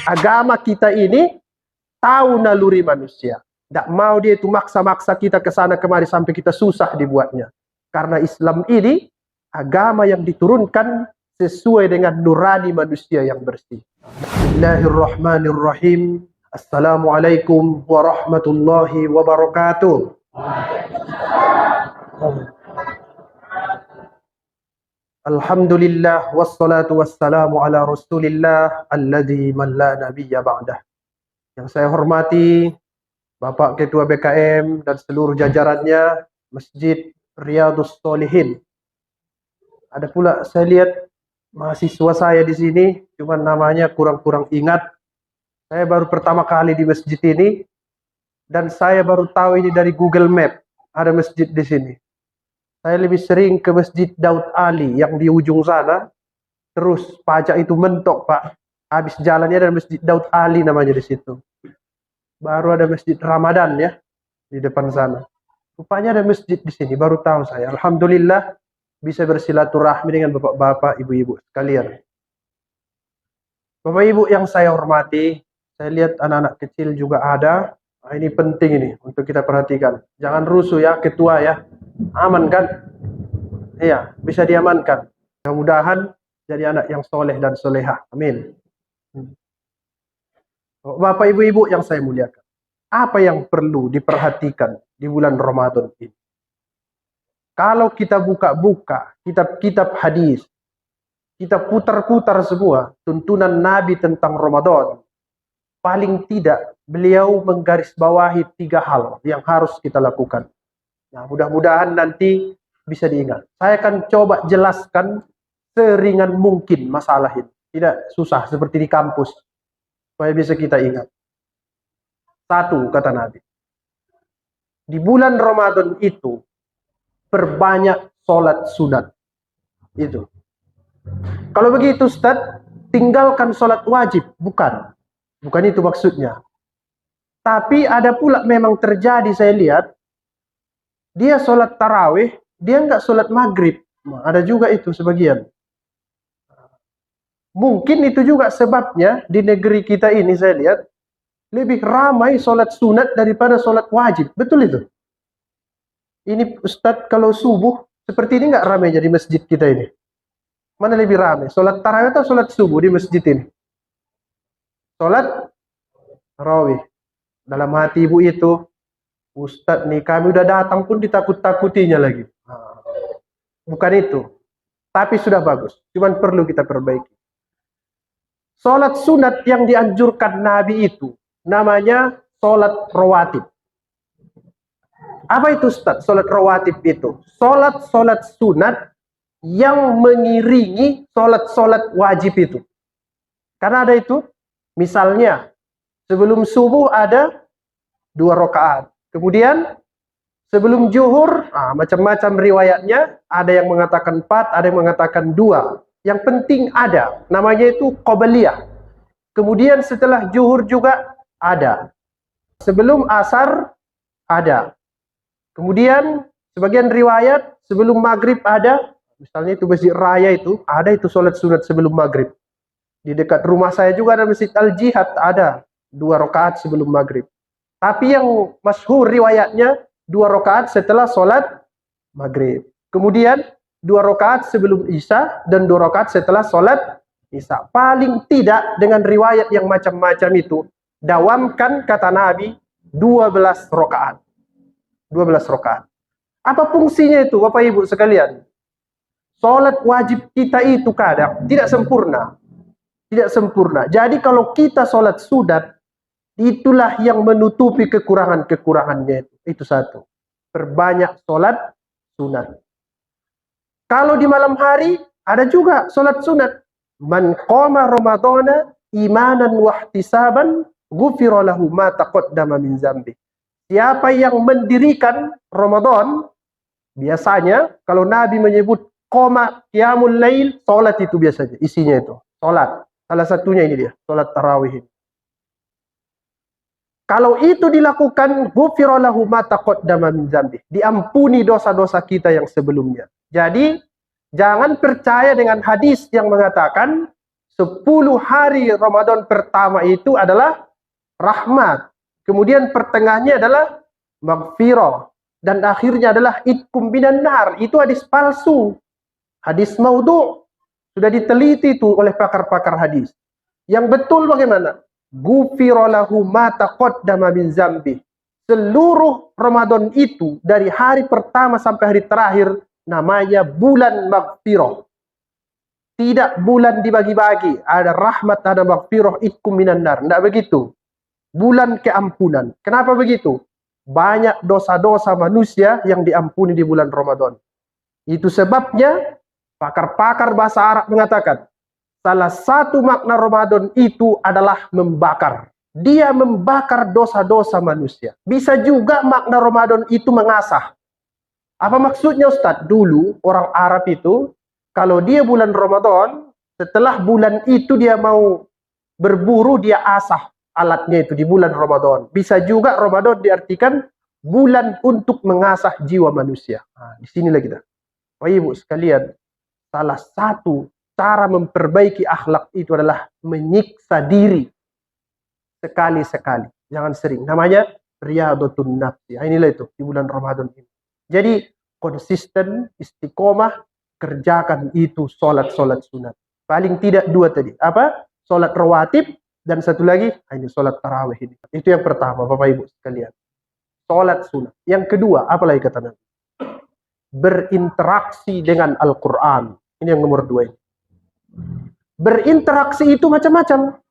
Agama kita ini tahu naluri manusia. Tidak mau dia itu maksa-maksa kita ke sana kemari sampai kita susah dibuatnya. Karena Islam ini agama yang diturunkan sesuai dengan nurani manusia yang bersih. Bismillahirrahmanirrahim. Assalamualaikum warahmatullahi wabarakatuh. Alhamdulillah wassalatu wassalamu ala Rasulillah alladzi man la nabiyya ba'dah. Yang saya hormati Bapak Ketua BKM dan seluruh jajarannya Masjid Riyadhus Shalihin. Ada pula saya lihat mahasiswa saya di sini, cuman namanya kurang-kurang ingat. Saya baru pertama kali di masjid ini dan saya baru tahu ini dari Google Map ada masjid di sini. Saya lebih sering ke Masjid Daud Ali yang di ujung sana. Terus pajak itu mentok, Pak. Habis jalannya ada Masjid Daud Ali namanya di situ. Baru ada Masjid Ramadan ya di depan sana. Rupanya ada masjid di sini, baru tahu saya. Alhamdulillah bisa bersilaturahmi dengan bapak-bapak, ibu-ibu sekalian. Bapak ibu yang saya hormati, saya lihat anak-anak kecil juga ada. Nah, ini penting ini untuk kita perhatikan. Jangan rusuh ya, ketua ya. Aman kan? Iya, bisa diamankan. Mudah-mudahan jadi anak yang soleh dan solehah. Amin. Bapak ibu-ibu yang saya muliakan, apa yang perlu diperhatikan di bulan Ramadan ini? Kalau kita buka-buka kitab-kitab hadis, kita putar-putar semua tuntunan Nabi tentang Ramadan, paling tidak beliau menggarisbawahi 3 hal yang harus kita lakukan. Nah, mudah-mudahan nanti bisa diingat. Saya akan coba jelaskan seringan mungkin masalah ini. Tidak susah seperti di kampus. Supaya bisa kita ingat. 1, kata Nabi. Di bulan Ramadan itu, perbanyak sholat sunat. Itu. Kalau begitu, Ustaz, tinggalkan sholat wajib. Bukan. Bukan itu maksudnya. Tapi ada pula memang terjadi, saya lihat, dia sholat tarawih, dia nggak sholat maghrib. Ada juga itu sebagian. Mungkin itu juga sebabnya di negeri kita ini saya lihat lebih ramai sholat sunat daripada sholat wajib. Betul itu? Ini Ustadz kalau subuh seperti ini nggak ramai jadi masjid kita ini. Mana lebih ramai? Sholat tarawih atau sholat subuh di masjid ini? Sholat tarawih. Dalam hati ibu itu, Ustadz nih kami udah datang pun ditakut-takutinya lagi. Bukan itu. Tapi sudah bagus. Cuman perlu kita perbaiki. Sholat sunat yang dianjurkan Nabi itu namanya sholat rawatib. Apa itu Ustaz? Sholat rawatib itu sholat sunat yang mengiringi sholat wajib itu. Karena ada itu. Misalnya sebelum subuh ada 2 rakaat. Kemudian sebelum zuhur, macam-macam riwayatnya, ada yang mengatakan 4, ada yang mengatakan 2. Yang penting ada, namanya itu qobliyah. Kemudian setelah zuhur juga ada. Sebelum asar ada. Kemudian sebagian riwayat sebelum maghrib ada. Misalnya itu Masjid Raya itu, ada itu sholat sunat sebelum maghrib. Di dekat rumah saya juga ada Masjid Al-Jihad, ada 2 rakaat sebelum maghrib. Tapi yang masyhur riwayatnya 2 rakaat setelah sholat maghrib. Kemudian 2 rakaat sebelum isya dan 2 rakaat setelah sholat isya. Paling tidak dengan riwayat yang macam-macam itu, dawamkan kata Nabi 12 rakaat. 12 rakaat. Apa fungsinya itu Bapak Ibu sekalian? Sholat wajib kita itu kadang tidak sempurna. Tidak sempurna. Jadi kalau kita sholat sunat, itulah yang menutupi kekurangan-kekurangannya itu. Itu 1. Perbanyak sholat sunat. Kalau di malam hari ada juga sholat sunat. Man qama ramadhana imanan wa ihtisaban ghufira lahu ma taqaddama min dzambi. Siapa yang mendirikan Ramadan, biasanya kalau Nabi menyebut qoma qiyamul lail, sholat itu biasanya isinya itu. Sholat. Salah satunya ini dia, sholat tarawih. Kalau itu dilakukan, ghufira lahu ma taqaddama min dzambi. Diampuni dosa-dosa kita yang sebelumnya. Jadi Jangan percaya dengan hadis yang mengatakan 10 hari Ramadan pertama itu adalah rahmat. Kemudian pertengahnya adalah maghfirah. Dan akhirnya adalah itkum minan nar. Itu hadis palsu. Hadis maudhu'. Sudah diteliti itu oleh pakar-pakar hadis. Yang betul bagaimana? Ghufira lahu ma taqaddama min zambi. Seluruh Ramadan itu dari hari pertama sampai hari terakhir namanya bulan maghfirah. Tidak bulan dibagi-bagi. Ada rahmat, ada maghfirah, itkum minan nar. Tidak begitu. Bulan keampunan. Kenapa begitu? Banyak dosa-dosa manusia yang diampuni di bulan Ramadan. Itu sebabnya pakar-pakar bahasa Arab mengatakan salah satu makna Ramadan itu adalah membakar. Dia membakar dosa-dosa manusia. Bisa juga makna Ramadan itu mengasah. Apa maksudnya Ustadz? Dulu orang Arab itu, kalau dia bulan Ramadan, setelah bulan itu dia mau berburu, dia asah alatnya itu di bulan Ramadan. Bisa juga Ramadan diartikan bulan untuk mengasah jiwa manusia. Nah, di sinilah kita. Bapak Ibu sekalian, salah satu cara memperbaiki akhlak itu adalah menyiksa diri sekali-sekali. Jangan sering. Namanya riyadhatun nafsi. Inilah itu di bulan Ramadan ini. Jadi konsisten, istiqomah, kerjakan itu solat-solat sunat. Paling tidak 2 tadi. Apa? Solat rawatib dan satu lagi ini solat tarawih ini. Itu yang pertama, Bapak Ibu sekalian. Solat sunat. Yang kedua, apa lagi kata Nabi? Berinteraksi dengan Al-Quran. Ini yang nomor 2 ini. Berinteraksi itu macam-macam.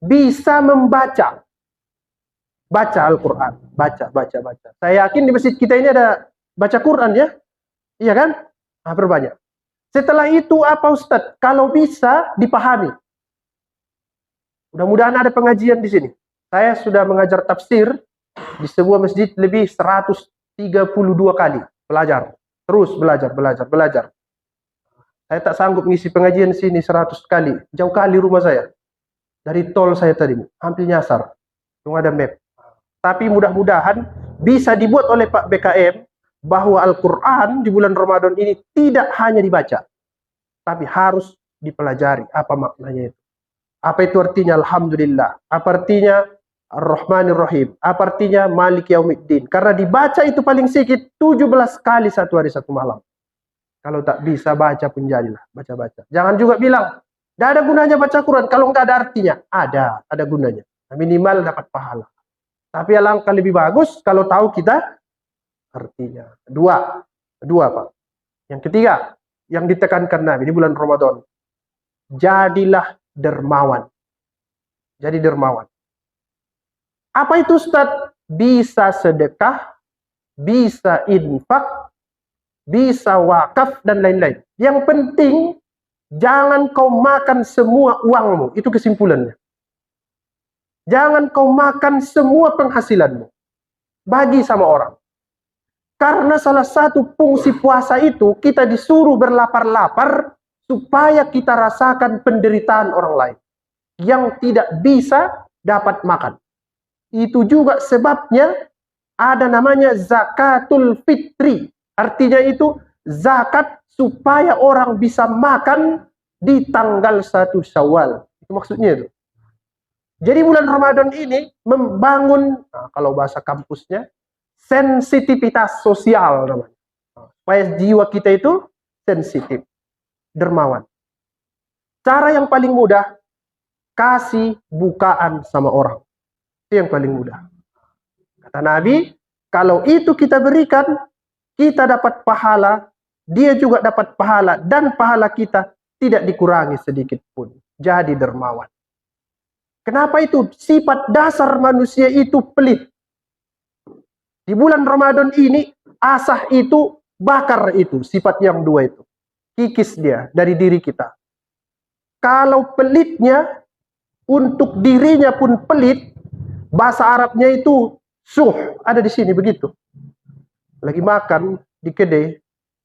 Bisa membaca. Baca Al-Quran. Baca. Saya yakin di masjid kita ini ada baca Quran ya. Iya kan? Nah, berbanyak. Setelah itu apa Ustadz? Kalau bisa dipahami. Mudah-mudahan ada pengajian di sini. Saya sudah mengajar tafsir di sebuah masjid lebih 132 kali. Belajar. Terus belajar. Saya tak sanggup ngisi pengajian sini 100 kali. Jauh kali rumah saya. Dari tol saya tadi. Hampir nyasar. Cuma ada map. Tapi mudah-mudahan bisa dibuat oleh Pak BKM bahwa Al-Quran di bulan Ramadan ini tidak hanya dibaca. Tapi harus dipelajari. Apa maknanya itu? Apa itu artinya Alhamdulillah? Apa artinya Ar-Rahmanir Rahim? Apa artinya Malik Yaumiddin? Karena dibaca itu paling sedikit 17 kali satu hari satu malam. Kalau tak bisa baca pun jadilah. Baca. Jangan juga bilang, tidak ada gunanya baca Quran. Kalau nggak ada artinya, ada gunanya. Minimal dapat pahala. Tapi alangkah lebih bagus kalau tahu kita artinya. Dua Pak. Yang ketiga, yang ditekankan Nabi di bulan Ramadan. Jadilah dermawan. Jadi dermawan. Apa itu Ustaz? Bisa sedekah, bisa infak, bisa wakaf, dan lain-lain. Yang penting, jangan kau makan semua uangmu. Itu kesimpulannya. Jangan kau makan semua penghasilanmu. Bagi sama orang. Karena salah satu fungsi puasa itu, kita disuruh berlapar-lapar, supaya kita rasakan penderitaan orang lain. Yang tidak bisa dapat makan. Itu juga sebabnya ada namanya zakatul fitri. Artinya itu zakat supaya orang bisa makan di tanggal 1 Syawal. Itu maksudnya itu. Jadi bulan Ramadan ini membangun, kalau bahasa kampusnya, sensitivitas sosial namanya. Supaya jiwa kita itu sensitif, dermawan. Cara yang paling mudah, kasih bukaan sama orang. Itu yang paling mudah. Kata Nabi, kalau itu kita berikan, kita dapat pahala, dia juga dapat pahala, dan pahala kita tidak dikurangi sedikit pun. Jadi dermawan. Kenapa itu? Sifat dasar manusia itu pelit. Di bulan Ramadan ini, asah itu, bakar itu, sifat yang 2 itu. Kikis dia dari diri kita. Kalau pelitnya, untuk dirinya pun pelit, bahasa Arabnya itu suh, ada di sini begitu. Lagi makan di kedai,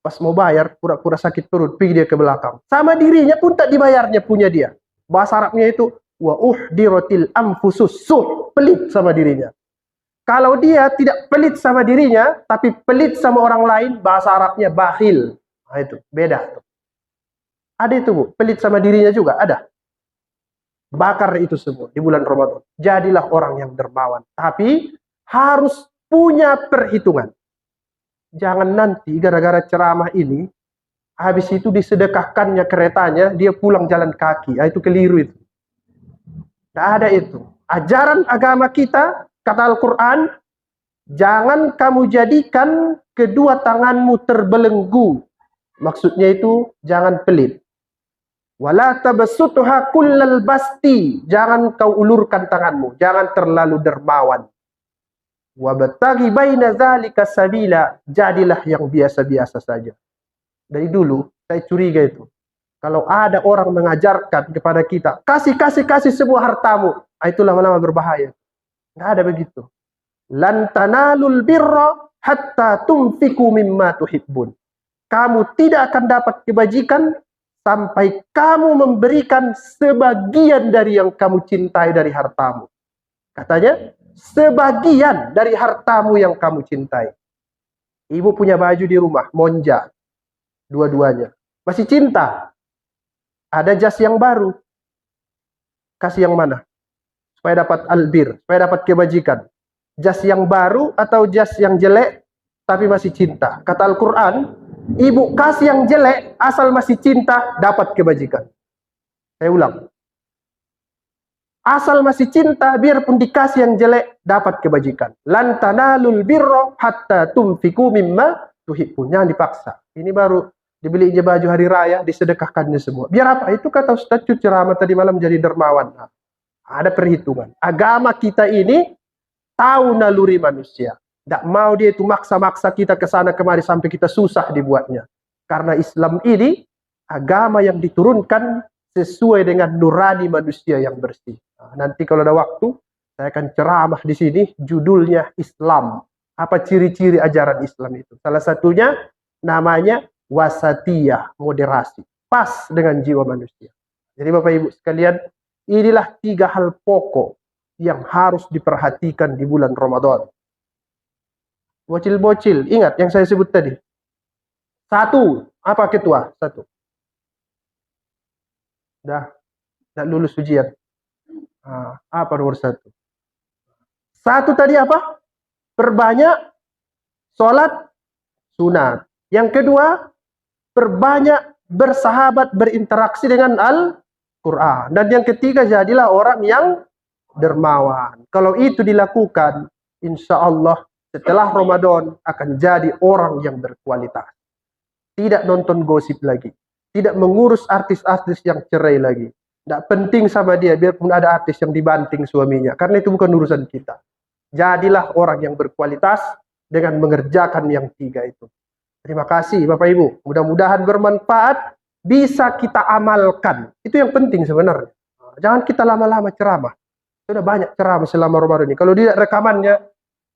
pas mau bayar, pura-pura sakit perut, pergi dia ke belakang. Sama dirinya pun tak dibayarnya punya dia. Bahasa Arabnya itu wa uhdiratil anfusus suh, pelit sama dirinya. Kalau dia tidak pelit sama dirinya, tapi pelit sama orang lain, bahasa Arabnya bakhil. Nah, itu beda tuh. Ada itu Bu, pelit sama dirinya juga ada. Bakar itu semua di bulan Ramadan. Jadilah orang yang dermawan. Tapi harus punya perhitungan. Jangan nanti gara-gara ceramah ini, habis itu disedekahkannya keretanya, dia pulang jalan kaki. Nah, itu keliru itu. Tidak ada itu. Ajaran agama kita, kata Al-Quran, jangan kamu jadikan kedua tanganmu terbelenggu. Maksudnya itu, jangan pelit. Wala tabasutha kullal basti. Jangan kau ulurkan tanganmu. Jangan terlalu dermawan. Wabtaghi baina dzalika sabila. Jadilah yang biasa-biasa saja. Dari dulu, saya curiga itu. Kalau ada orang mengajarkan kepada kita, kasih semua hartamu. Itu lama-lama berbahaya. Nggak ada begitu. Lan tanalul birra hatta tunfiku mimma tuhibbun. Kamu tidak akan dapat kebajikan sampai kamu memberikan sebagian dari yang kamu cintai dari hartamu. Katanya, sebagian dari hartamu yang kamu cintai. Ibu punya baju di rumah, monja. Dua-duanya. Masih cinta. Ada jas yang baru. Kasih yang mana? Supaya dapat albir, supaya dapat kebajikan. Jas yang baru atau jas yang jelek, tapi masih cinta. Kata Al-Quran, ibu kasih yang jelek, asal masih cinta, dapat kebajikan. Saya ulang. Asal masih cinta, biarpun dikasih yang jelek, dapat kebajikan. Lan tanalul birra hatta tunfiku mimma tuhibbun. Jangan dipaksa. Ini baru dibelinya baju hari raya, disedekahkannya semua. Biar apa? Itu kata Ustaz ceramah tadi malam jadi dermawan. Nah, ada perhitungan. Agama kita ini tahu naluri manusia. Tidak mau dia itu maksa-maksa kita ke sana kemari sampai kita susah dibuatnya. Karena Islam ini agama yang diturunkan sesuai dengan nurani manusia yang bersih. Nah, nanti kalau ada waktu, saya akan ceramah di sini. Judulnya Islam. Apa ciri-ciri ajaran Islam itu? Salah satunya namanya wasatiyah, moderasi. Pas dengan jiwa manusia. Jadi Bapak Ibu sekalian, inilah 3 hal pokok yang harus diperhatikan di bulan Ramadan. Bocil-bocil, ingat yang saya sebut tadi. 1, apa ketua? 1. Dah lulus ujian. Apa nomor 1? 1 tadi apa? Perbanyak sholat sunat. Yang kedua, perbanyak bersahabat, berinteraksi dengan Al-Quran. Dan yang ketiga, jadilah orang yang dermawan. Kalau itu dilakukan, insya Allah setelah Ramadan akan jadi orang yang berkualitas. Tidak nonton gosip lagi. Tidak mengurus artis-artis yang cerai lagi. Tidak penting sama dia, biarpun ada artis yang dibanting suaminya. Karena itu bukan urusan kita. Jadilah orang yang berkualitas dengan mengerjakan yang 3 itu. Terima kasih Bapak Ibu. Mudah-mudahan bermanfaat, bisa kita amalkan. Itu yang penting sebenarnya. Jangan kita lama-lama ceramah. Sudah banyak ceramah selama Ramadan ini. Kalau tidak rekamannya,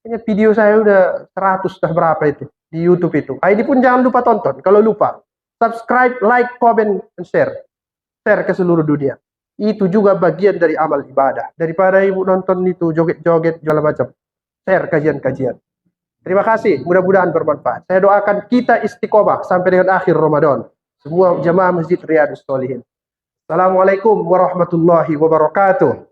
ini video saya udah 100 dah berapa itu di YouTube itu. Ini pun jangan lupa tonton. Kalau lupa, subscribe, like, comment, and share. Share ke seluruh dunia. Itu juga bagian dari amal ibadah. Daripada ibu nonton itu joget-joget segala macam. Share kajian-kajian. Terima kasih, mudah-mudahan bermanfaat. Saya doakan kita istiqomah sampai dengan akhir Ramadan. Semua jamaah Masjid Riyadhus Shalihin. Assalamualaikum warahmatullahi wabarakatuh.